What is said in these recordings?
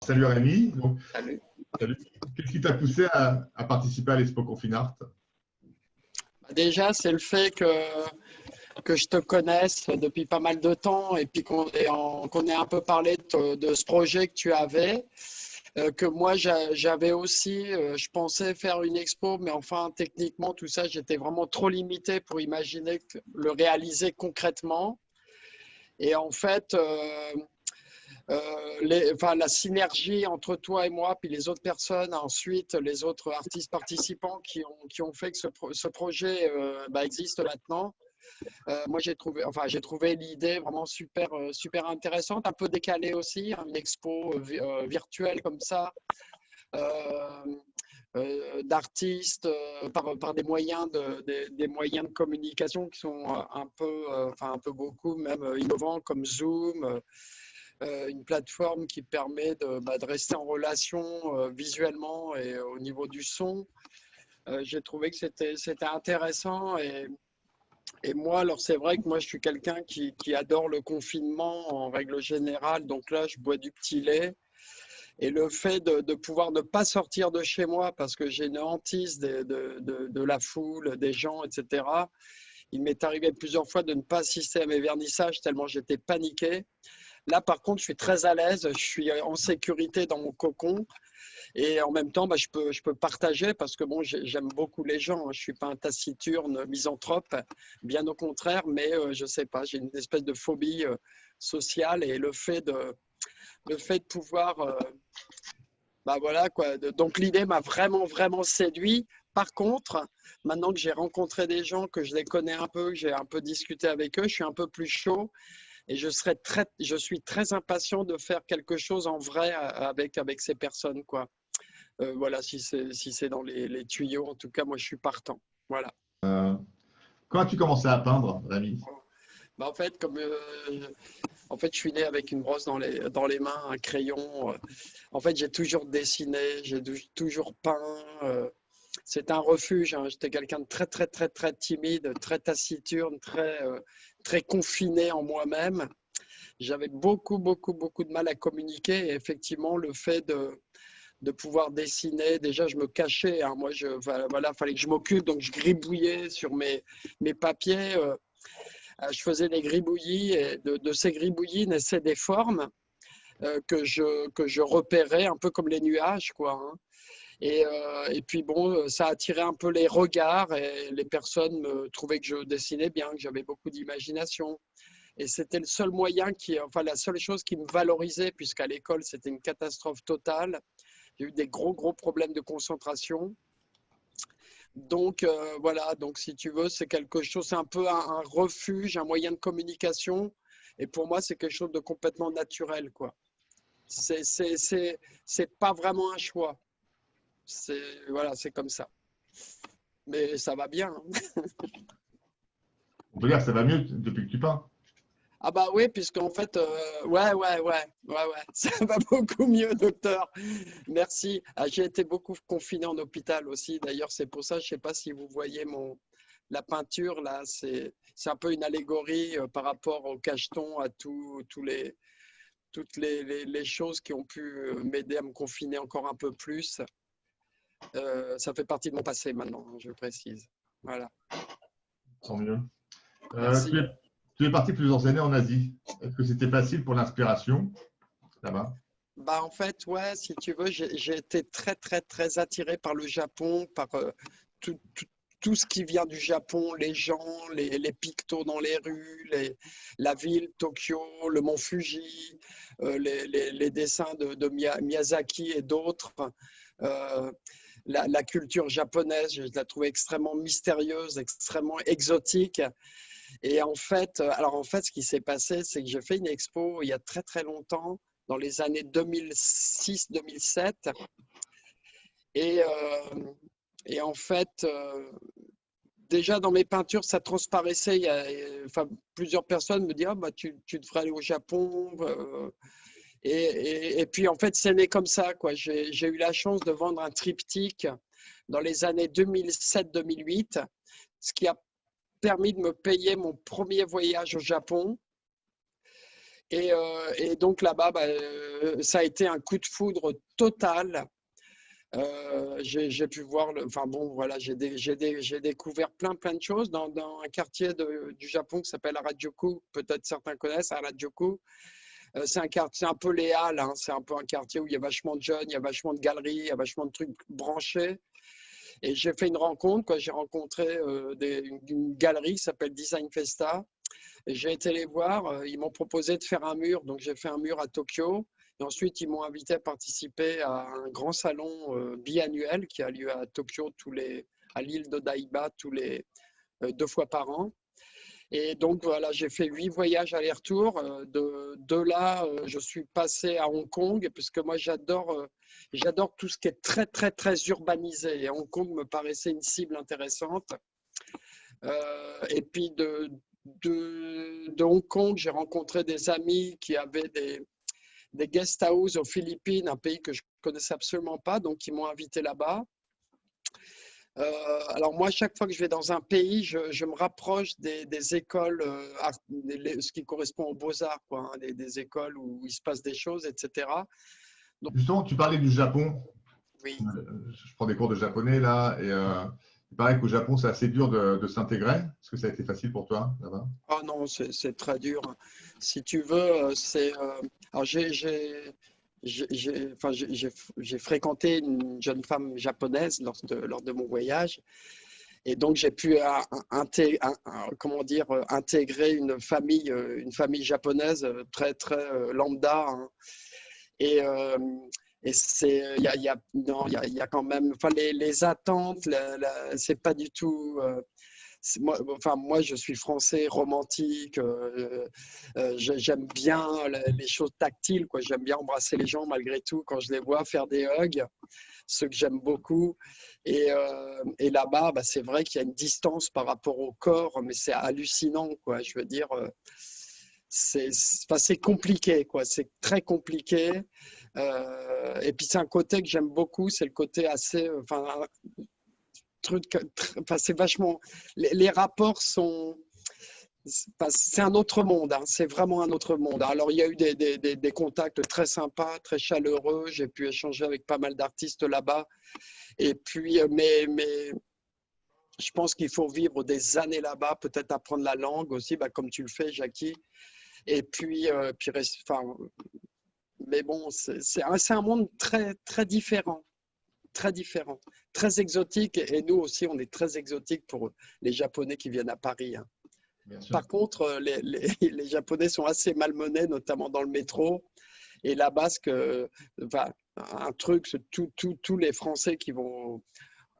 Salut Rémi. Donc, Salut. salut. Qu'est-ce qui t'a poussé à participer à l'Expo Confinart? Déjà, c'est le fait que je te connaisse depuis pas mal de temps et puis qu'on ait un peu parlé de ce projet que tu avais, que moi j'avais aussi, je pensais faire une expo, mais enfin techniquement tout ça, j'étais vraiment trop limité pour imaginer le réaliser concrètement. Et en fait, enfin, la synergie entre toi et moi, puis les autres personnes, ensuite les autres artistes participants qui ont fait que ce projet existe maintenant. Moi, j'ai trouvé l'idée vraiment super intéressante, un peu décalée aussi, hein, une expo virtuelle comme ça, euh, d'artistes par des moyens des moyens de communication qui sont un peu beaucoup même innovants comme Zoom. Une plateforme qui permet de rester en relation visuellement et au niveau du son. J'ai trouvé que c'était intéressant et moi, alors c'est vrai que moi je suis quelqu'un qui adore le confinement en règle générale, donc là je bois du petit lait et le fait de pouvoir ne pas sortir de chez moi parce que j'ai une hantise de la foule, des gens, etc. Il m'est arrivé plusieurs fois de ne pas assister à mes vernissages tellement j'étais paniqué. Là, par contre, je suis très à l'aise, je suis en sécurité dans mon cocon et en même temps, je peux partager parce que bon, j'aime beaucoup les gens. Je ne suis pas un taciturne misanthrope, bien au contraire, mais je ne sais pas, j'ai une espèce de phobie sociale et le fait de pouvoir, voilà quoi. Donc l'idée m'a vraiment séduit. Par contre, maintenant que j'ai rencontré des gens, que je les connais un peu, que j'ai un peu discuté avec eux, je suis un peu plus chaud. Et je suis très impatient de faire quelque chose en vrai avec ces personnes, quoi. Voilà, si c'est dans les tuyaux, en tout cas, moi, je suis partant. Voilà. Quand as-tu commencé à peindre, Rémi? En fait, en fait, je suis né avec une brosse dans les mains, un crayon. En fait, j'ai toujours dessiné, toujours peint. C'est un refuge, hein. J'étais quelqu'un de très timide, très taciturne, très confiné en moi-même. J'avais beaucoup de mal à communiquer. Et effectivement, le fait de pouvoir dessiner, déjà, je me cachais, hein. Moi, voilà, fallait que je m'occupe. Donc, je gribouillais sur mes papiers. Je faisais des gribouillis. Et de ces gribouillis naissaient des formes que je repérais un peu comme les nuages, quoi, hein. Et puis bon, ça attirait un peu les regards et les personnes me trouvaient que je dessinais bien, que j'avais beaucoup d'imagination. Et c'était le seul moyen enfin la seule chose qui me valorisait, puisqu'à l'école c'était une catastrophe totale. J'ai eu des gros problèmes de concentration. Donc voilà, donc si tu veux, c'est quelque chose, c'est un peu un refuge, un moyen de communication. Et pour moi, c'est quelque chose de complètement naturel, quoi. C'est pas vraiment un choix. Voilà, c'est comme ça. Mais ça va bien, hein. On peut dire que ça va mieux depuis que tu peins. Ah bah oui, puisqu'en fait, ça va beaucoup mieux, docteur. Merci. Ah, j'ai été beaucoup confiné en hôpital aussi. D'ailleurs, c'est pour ça, je ne sais pas si vous voyez la peinture, là, c'est un peu une allégorie par rapport au cacheton, à toutes les choses qui ont pu m'aider à me confiner encore un peu plus. Ça fait partie de mon passé maintenant, je précise. Voilà. Tant mieux. Euh, tu Merci. es, tu es parti plusieurs années en Asie. Est-ce que c'était facile pour l'inspiration là-bas? Bah en fait, ouais, si tu veux, j'ai été très attiré par le Japon, par tout, tout- tout ce qui vient du Japon, les gens, les pictos dans les rues, la ville, Tokyo, le mont Fuji, les dessins de Miyazaki et d'autres. Euh, la culture japonaise, je la trouvais extrêmement mystérieuse, extrêmement exotique. Et alors en fait, ce qui s'est passé, c'est que j'ai fait une expo il y a très longtemps, dans les années 2006-2007. Et, euh, et en fait, déjà dans mes peintures, ça transparaissait. Enfin, plusieurs personnes me disaient ah, bah, tu devrais aller au Japon. Et puis en fait, c'est né comme ça, quoi. J'ai eu la chance de vendre un triptyque dans les années 2007-2008, ce qui a permis de me payer mon premier voyage au Japon. Et donc là-bas, ça a été un coup de foudre total. J'ai pu voir, enfin bon, voilà, j'ai découvert plein de choses dans un quartier du Japon qui s'appelle Harajuku. Peut-être certains connaissent Harajuku. C'est un quartier, c'est un peu les Halles, hein, c'est un peu un quartier où il y a vachement de jeunes, il y a vachement de galeries, il y a vachement de trucs branchés. Et j'ai fait une rencontre, quoi. J'ai rencontré une galerie qui s'appelle Design Festa. Et j'ai été les voir, ils m'ont proposé de faire un mur, donc j'ai fait un mur à Tokyo. Et ensuite, ils m'ont invité à participer à un grand salon biannuel qui a lieu à Tokyo, à l'île d'Odaiba, 2 fois par an. Et donc, voilà, j'ai fait 8 voyages aller-retour. De là, je suis passé à Hong Kong, puisque moi, j'adore tout ce qui est très urbanisé. Et Hong Kong me paraissait une cible intéressante. Et puis, de Hong Kong, j'ai rencontré des amis qui avaient des guest houses aux Philippines, un pays que je ne connaissais absolument pas, donc ils m'ont invité là-bas. Alors moi, chaque fois que je vais dans un pays, je me rapproche des écoles, ce qui correspond aux beaux-arts, quoi, hein, des écoles où il se passe des choses, etc. Donc, justement, tu parlais du Japon. Oui. Je prends des cours de japonais là, et il paraît qu'au Japon, c'est assez dur de s'intégrer. Est-ce que ça a été facile pour toi là-bas? Oh non, c'est très dur. Si tu veux, alors j'ai fréquenté une jeune femme japonaise lors de mon voyage. Et donc, j'ai pu intégrer une famille japonaise très lambda, hein. Et, il y a quand même, enfin, les attentes, c'est pas du tout. Moi, je suis français, romantique. J'aime bien les choses tactiles, quoi. J'aime bien embrasser les gens malgré tout quand je les vois, faire des hugs, ce que j'aime beaucoup. Et là-bas, c'est vrai qu'il y a une distance par rapport au corps, mais c'est hallucinant, quoi. Je veux dire, c'est compliqué, quoi. C'est très compliqué. Et puis, c'est un côté que j'aime beaucoup, c'est le côté assez. C'est vachement. Les rapports sont. C'est un autre monde, hein. C'est vraiment un autre monde. Alors, il y a eu des contacts très sympas, très chaleureux. J'ai pu échanger avec pas mal d'artistes là-bas. Et puis, mais je pense qu'il faut vivre des années là-bas, peut-être apprendre la langue aussi, comme tu le fais, Jackie. Et puis mais bon, c'est un monde très différent, très exotique. Et nous aussi, on est très exotique pour les Japonais qui viennent à Paris, hein. Par contre, les Japonais sont assez malmenés, notamment dans le métro. Et là-bas, un truc, tous les Français qui vont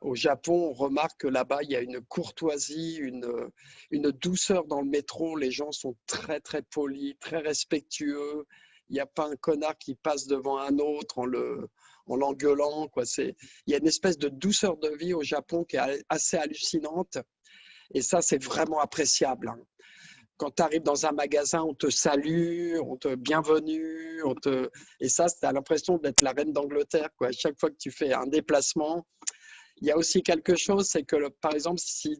au Japon, on remarque que là-bas, il y a une courtoisie, une douceur dans le métro. Les gens sont très polis, très respectueux. Il n'y a pas un connard qui passe devant un autre en l'engueulant, quoi. Il y a une espèce de douceur de vie au Japon qui est assez hallucinante. Et ça, c'est vraiment appréciable, hein. Quand tu arrives dans un magasin, on te salue, on te bienvenue, et ça, tu as l'impression d'être la reine d'Angleterre, quoi. Chaque fois que tu fais un déplacement, il y a aussi quelque chose, c'est que, par exemple, si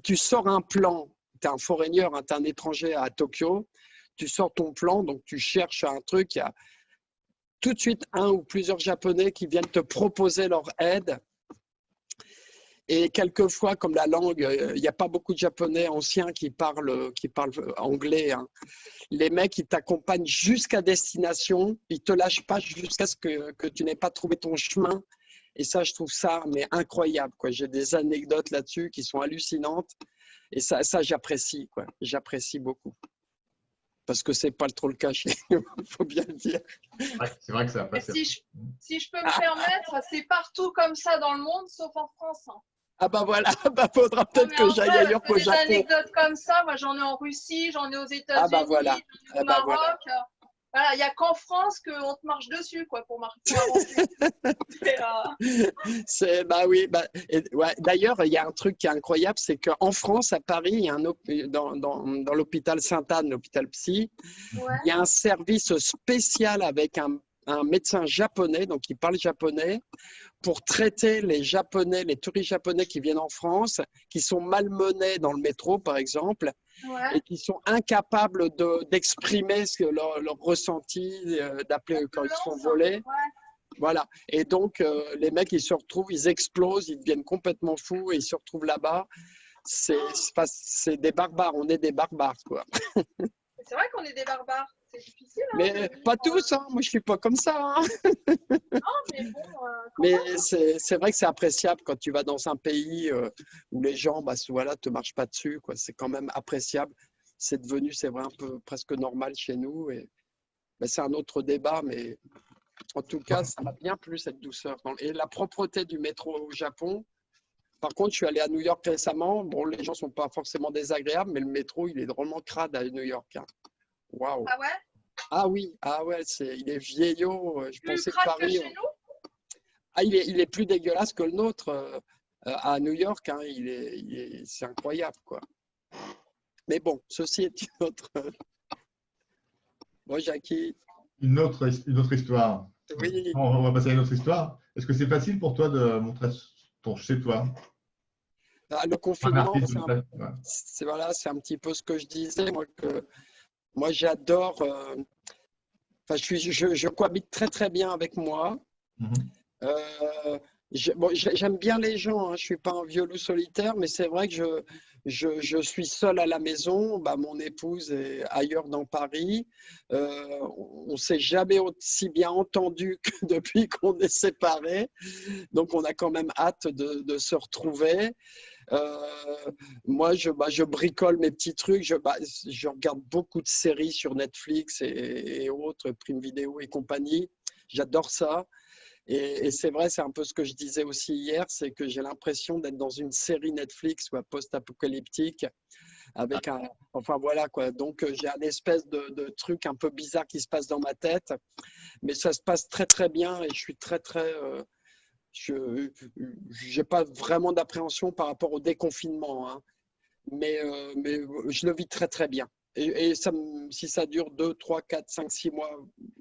tu sors un plan, tu es un foreigner, hein, tu es un étranger à Tokyo, tu sors ton plan, donc tu cherches un truc, il y a tout de suite un ou plusieurs Japonais qui viennent te proposer leur aide. Et quelquefois, comme la langue, il n'y a pas beaucoup de Japonais anciens qui parlent anglais, hein. Les mecs, ils t'accompagnent jusqu'à destination, ils ne te lâchent pas jusqu'à ce que tu n'aies pas trouvé ton chemin. Et ça, je trouve ça incroyable, quoi. J'ai des anecdotes là-dessus qui sont hallucinantes. Et ça j'apprécie, quoi. J'apprécie beaucoup. Parce que ce n'est pas trop le cas chez nous, il faut bien le dire. Ouais, c'est vrai que ça a passé. Si je peux me permettre, c'est partout comme ça dans le monde, sauf en France, hein. Ah voilà, faudra peut-être que j'aille ailleurs qu'au Japon. Des anecdotes comme ça, moi j'en ai en Russie, j'en ai aux États-Unis, voilà. J'en ai au Maroc. Voilà, il n'y a qu'en France qu'on te marche dessus, quoi, pour avancer. Oui. D'ailleurs, il y a un truc qui est incroyable, c'est qu'en France, à Paris, il y a dans l'hôpital Sainte-Anne, l'hôpital psy, il y a un service spécial avec un médecin japonais, donc qui parle japonais, pour traiter les Japonais, les touristes japonais qui viennent en France, qui sont malmenés dans le métro, par exemple, Ouais. et qui sont incapables d'exprimer leur ressenti, d'appeler quand ils se font voler. Ouais. Voilà. Et donc, les mecs, ils se retrouvent, ils explosent, ils deviennent complètement fous et ils se retrouvent là-bas. C'est des barbares, on est des barbares, quoi. C'est vrai qu'on est des barbares. C'est difficile. Hein, Mais pas tous, hein. Moi je suis pas comme ça. Hein. Non, mais bon. Mais c'est vrai que c'est appréciable quand tu vas dans un pays où les gens, bah, voilà, te marchent pas dessus, quoi. C'est quand même appréciable. C'est devenu, c'est vrai, un peu presque normal chez nous. Et bah, c'est un autre débat, mais en tout cas, ça m'a bien plu cette douceur. Et la propreté du métro au Japon. Par contre, je suis allé à New York récemment. Bon, les gens sont pas forcément désagréables, mais le métro, il est drôlement crade à New York. Hein. Waouh. Ah ouais? Ah oui, ah ouais, il est vieillot. Je Plus pensais que crade que Paris. chez nous? Ah, il est plus dégueulasse que le nôtre à New York. Hein, c'est incroyable, quoi. Mais bon, ceci est une autre. Bon, Jackie. Une autre histoire. Oui. On va passer à une autre histoire. Est-ce que c'est facile pour toi de montrer ton chez toi? Ah, le Un confinement, artiste, ouais. voilà, c'est un petit peu ce que je disais. Moi j'adore. Enfin, je cohabite très très bien avec moi. Mhm. Bon, j'aime bien les gens, hein. Je suis pas un vieux loup solitaire, mais c'est vrai que je suis seul à la maison. Bah, mon épouse est ailleurs dans Paris. On ne s'est jamais aussi bien entendu que depuis qu'on est séparés. Donc, on a quand même hâte de se retrouver. Moi, je bricole mes petits trucs. Je regarde beaucoup de séries sur Netflix et autres, Prime Video et compagnie. J'adore ça. Et c'est vrai, c'est un peu ce que je disais aussi hier, c'est que j'ai l'impression d'être dans une série Netflix post-apocalyptique avec enfin voilà quoi. Donc j'ai un espèce de truc un peu bizarre qui se passe dans ma tête, mais ça se passe très très bien et je suis très très, je j'ai pas vraiment d'appréhension par rapport au déconfinement, hein, mais je le vis très très bien. Et si ça dure 2, 3, 4, 5, 6 mois,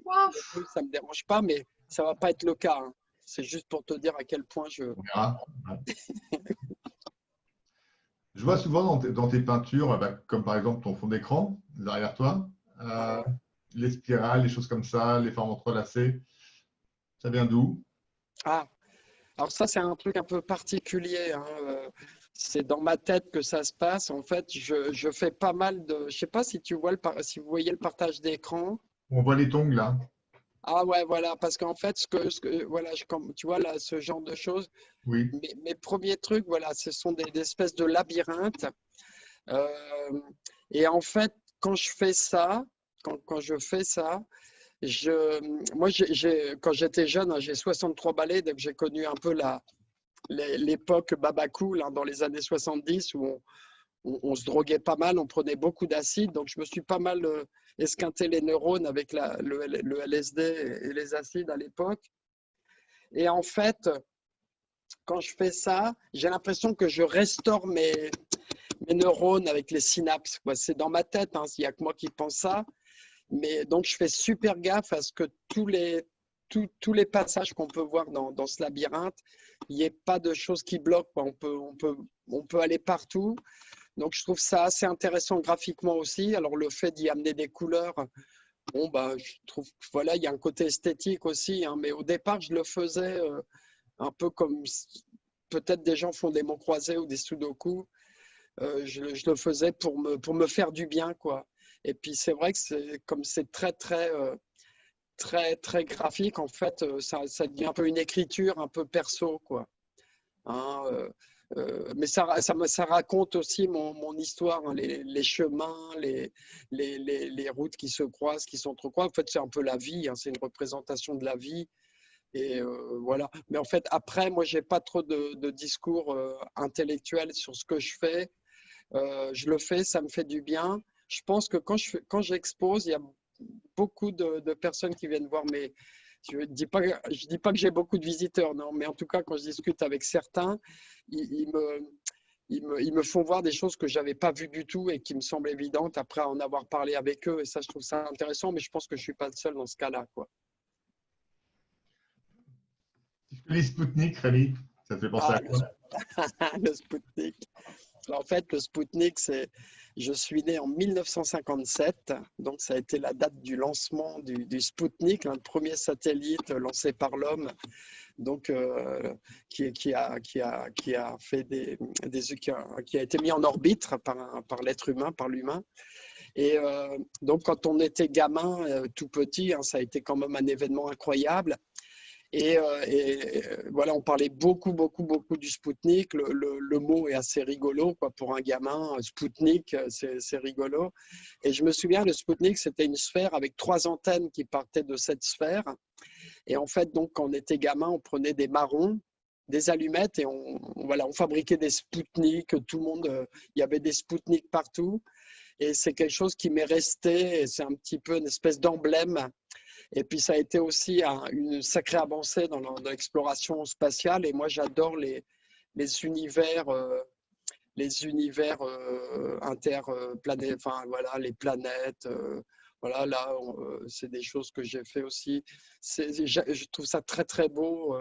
Wow. ça me dérange pas, mais ça va pas être le cas. Hein. C'est juste pour te dire à quel point On verra. Ouais. Je vois souvent dans tes peintures, bah, comme par exemple ton fond d'écran, derrière toi, les spirales, les choses comme ça, les formes entrelacées. Ça vient d'où? Ah, alors ça, c'est un truc un peu particulier. Hein. C'est dans ma tête que ça se passe. En fait, je fais pas mal de. Je sais pas si si vous voyez le partage d'écran. On voit les tongs là. Ah ouais, voilà, parce qu'en fait, voilà, comme tu vois là, ce genre de choses, Oui. mes premiers trucs, voilà, ce sont des espèces de labyrinthes. Euh, et en fait, quand je fais ça, quand je fais ça, moi, quand j'étais jeune, hein, j'ai 63 balais, donc j'ai connu un peu l'époque Babacool hein, dans les années 70 où on se droguait pas mal, on prenait beaucoup d'acide. Donc, je me suis pas mal esquinté les neurones avec le LSD et les acides à l'époque. Et en fait, quand je fais ça, j'ai l'impression que je restaure mes neurones avec les synapses. C'est dans ma tête, hein, il n'y a que moi qui pense ça. Mais donc, je fais super gaffe à ce que tous les passages qu'on peut voir dans ce labyrinthe, il n'y ait pas de choses qui bloquent. On peut aller partout. Donc, je trouve ça assez intéressant graphiquement aussi. Alors, le fait d'y amener des couleurs, bon, bah, je trouve que voilà, il y a un côté esthétique aussi. Hein, mais au départ, je le faisais un peu comme peut-être des gens font des mots croisés ou des sudoku. Je le faisais pour me faire du bien, quoi. Et puis, c'est vrai que comme c'est très, très, très, très graphique, en fait, ça devient un peu une écriture un peu perso, quoi. Hein, mais ça raconte aussi mon histoire, hein, les chemins, les routes qui se croisent, qui s'entrecroisent. En fait, c'est un peu la vie, hein, c'est une représentation de la vie. Et voilà. Mais en fait, après, moi, j'ai pas trop de discours intellectuels sur ce que je fais. Je le fais, ça me fait du bien. Je pense que quand j'expose, il y a beaucoup de personnes qui viennent voir mes. Je ne dis pas que j'ai beaucoup de visiteurs, non, mais en tout cas, quand je discute avec certains, ils me font voir des choses que je n'avais pas vues du tout et qui me semblent évidentes après en avoir parlé avec eux. Et ça, je trouve ça intéressant, mais je pense que je ne suis pas le seul dans ce cas-là, quoi. Les Spoutnik, Rémi, ça te fait penser Ah, à quoi? le Spoutnik. En fait, le Spoutnik, je suis né en 1957, donc ça a été la date du lancement du Spoutnik, hein, le premier satellite lancé par l'homme, donc qui a fait qui a été mis en orbite par l'être humain, par l'humain. Et donc, quand on était gamin, tout petit, hein, ça a été quand même un événement incroyable. Voilà, on parlait beaucoup, beaucoup, beaucoup du Spoutnik. Le mot est assez rigolo, quoi, pour un gamin. Spoutnik, c'est rigolo. Et je me souviens, le Spoutnik, c'était une sphère avec 3 antennes qui partaient de cette sphère. Et en fait, donc, quand on était gamin, on prenait des marrons, des allumettes et voilà, on fabriquait des Spoutniks. Tout le monde, il y avait des Spoutniks partout. Et c'est quelque chose qui m'est resté. Et c'est un petit peu une espèce d'emblème. Et puis, ça a été aussi une sacrée avancée dans l'exploration spatiale. Et moi, j'adore les univers, interplanétaires, enfin, voilà, les planètes. Voilà, là, c'est des choses que j'ai fait aussi. Je trouve ça très, très beau.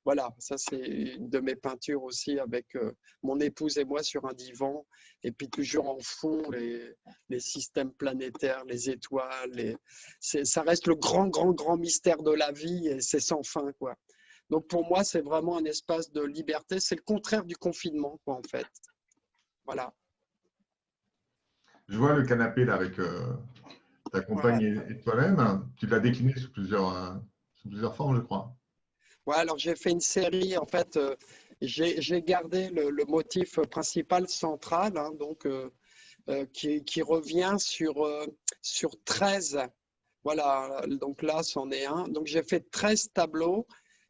Voilà, ça, c'est une de mes peintures aussi avec mon épouse et moi sur un divan. Et puis, toujours en fond, les systèmes planétaires, les étoiles. Ça reste le grand, grand, grand mystère de la vie et c'est sans fin, quoi. Donc, pour moi, c'est vraiment un espace de liberté. C'est le contraire du confinement, quoi, en fait. Voilà. Je vois le canapé là avec ta compagne Ouais. et toi-même. Tu l'as décliné sous plusieurs formes, je crois. Ouais, alors j'ai fait une série, en fait, j'ai gardé le motif principal central, hein, donc, qui revient sur 13. Voilà, donc là, c'en est un. Donc j'ai fait 13 tableaux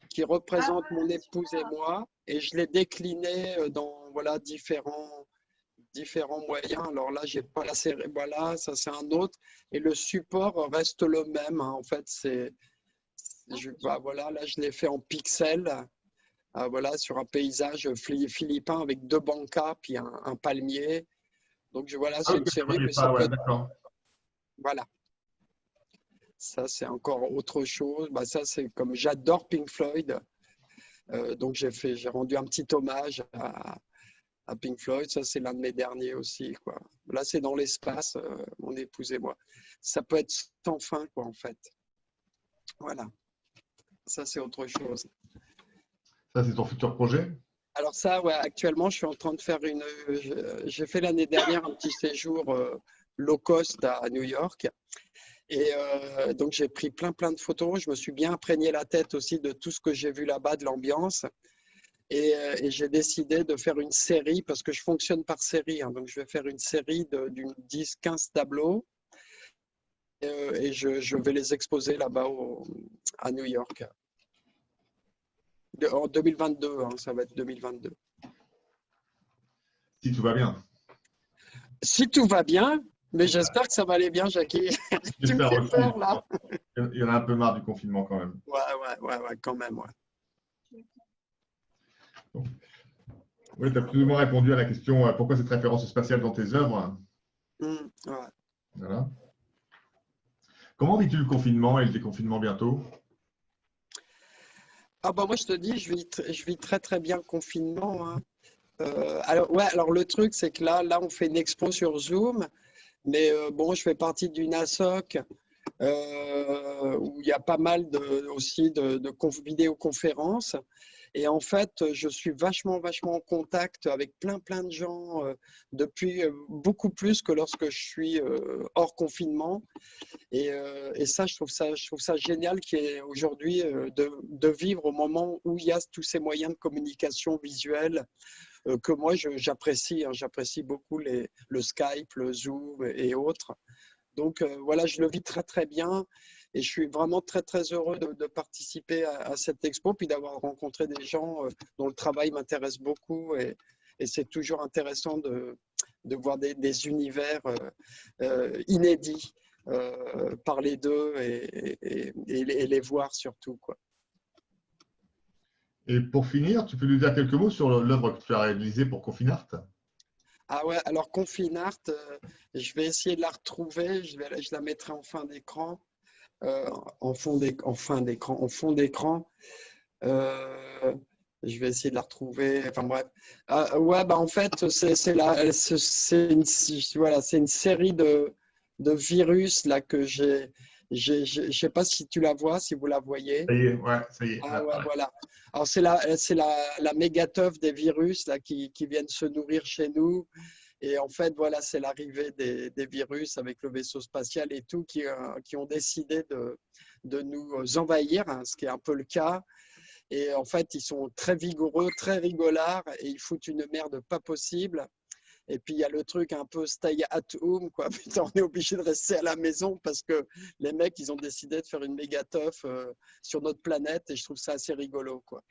qui Ah représentent mon ouais, épouse et super. moi, et je les déclinais dans voilà, différents moyens. Alors là, j'ai pas la série, voilà, ça c'est un autre, et le support reste le même, hein. En fait, bah, voilà, là, je l'ai fait en pixels. Voilà, sur un paysage philippin avec 2 bancas puis un palmier. Donc voilà, Ah c'est oui, une que je ne série, voyais mais ça pas, peut ouais, être, d'accord. voilà, ça c'est encore autre chose. Bah, ça c'est comme j'adore Pink Floyd, donc j'ai rendu un petit hommage à Pink Floyd. Ça c'est l'un de mes derniers aussi, quoi. Là c'est dans l'espace, mon épouse et moi. Ça peut être sans fin, quoi, en fait. Voilà, ça c'est autre chose. Ça, c'est ton futur projet? Alors ça, ouais, actuellement, je suis en train de faire j'ai fait l'année dernière un petit séjour low cost à New York. Et donc, j'ai pris plein de photos. Je me suis bien imprégné la tête aussi de tout ce que j'ai vu là-bas, de l'ambiance. Et j'ai décidé de faire une série, parce que je fonctionne par série, hein. Donc, je vais faire une série d'une 10-15 tableaux. Et je vais les exposer là-bas à New York. En 2022, hein, ça va être 2022. Si tout va bien. Si tout va bien, mais j'espère que ça va aller bien, Jackie. Tu me J'espère fais aussi. peur là. Il y en a un peu marre du confinement quand même. Ouais, quand même, ouais. Bon. Oui, tu as plus ou moins répondu à la question pourquoi cette référence spatiale dans tes œuvres. Ouais. Voilà. Comment vis-tu le confinement et le déconfinement bientôt? Ah bah moi je te dis, je vis très très bien le confinement, hein. Alors le truc c'est que là on fait une expo sur Zoom, mais bon je fais partie d'une ASOC où il y a pas mal aussi de vidéoconférences. Et en fait, je suis vachement en contact avec plein de gens depuis beaucoup plus que lorsque je suis hors confinement. Et ça, je trouve ça génial qu'il y ait aujourd'hui de vivre au moment où il y a tous ces moyens de communication visuelle que moi j'apprécie, hein. J'apprécie beaucoup le Skype, le Zoom et autres. Donc voilà, je le vis très très bien et je suis vraiment très heureux de participer à cette expo puis d'avoir rencontré des gens dont le travail m'intéresse beaucoup et c'est toujours intéressant de voir des univers inédits, parler d'eux et les voir surtout, quoi. Et pour finir, tu peux nous dire quelques mots sur l'œuvre que tu as réalisée pour Confinart? Ah ouais, alors Confinart, je vais essayer de la retrouver, je la mettrai en fin d'écran, en fond d'écran. Euh, je vais essayer de la retrouver. Enfin bref. Ouais, bah en fait, c'est voilà, c'est une série de virus là que j'ai. Je sais pas si tu la vois, si vous la voyez. Ça y est, ouais, ça y est. Ah Là, ouais, ouais. voilà. Alors c'est la mégateuf des virus là qui viennent se nourrir chez nous. Et en fait, voilà, c'est l'arrivée des virus avec le vaisseau spatial et tout qui ont décidé de nous envahir, hein, ce qui est un peu le cas. Et en fait, ils sont très vigoureux, très rigolards et ils foutent une merde pas possible. Et puis, il y a le truc un peu stay at home, quoi. Putain, on est obligé de rester à la maison parce que les mecs, ils ont décidé de faire une méga teuf sur notre planète et je trouve ça assez rigolo, quoi.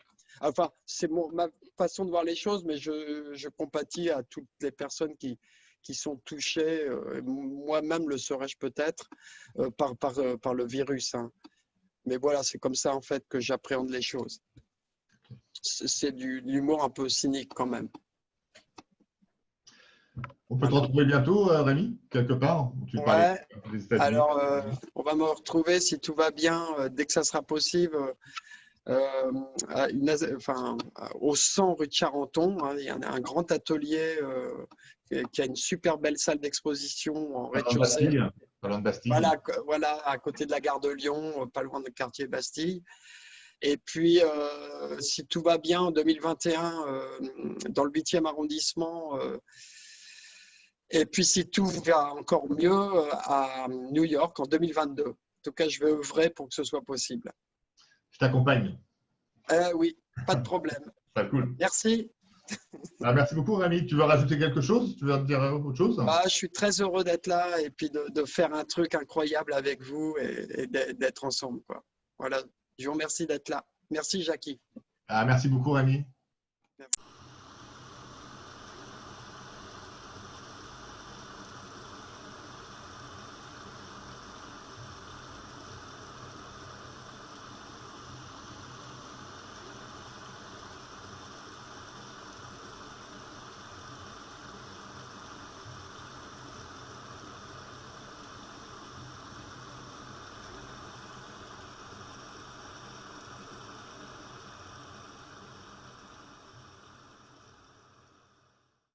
Enfin, c'est ma façon de voir les choses, mais je compatis à toutes les personnes qui sont touchées, moi-même le serais-je peut-être, par le virus, hein. Mais voilà, c'est comme ça, en fait, que j'appréhende les choses. C'est de l'humour un peu cynique, quand même. On peut te Voilà. retrouver bientôt, Rémi, quelque part, où tu parlais Ouais, des États-Unis. alors on va me retrouver si tout va bien dès que ça sera possible au 100 rue de Charenton, hein. Il y a un grand atelier qui a une super belle salle d'exposition en Pas loin de rez-de-chaussée. Bastille. Pas loin de Bastille. Voilà, à côté de la gare de Lyon, pas loin du quartier Bastille. Et puis, si tout va bien, en 2021, dans le 8e arrondissement. Et puis, si tout va encore mieux, à New York en 2022. En tout cas, je vais œuvrer pour que ce soit possible. Je t'accompagne. Oui, pas de problème. Très cool. Merci. Ah, merci beaucoup, Rémi. Tu veux rajouter quelque chose? Tu veux dire autre chose? Bah, je suis très heureux d'être là et puis de faire un truc incroyable avec vous et d'être ensemble, quoi. Voilà. Je vous remercie d'être là. Merci, Jackie. Ah, merci beaucoup, Rémi.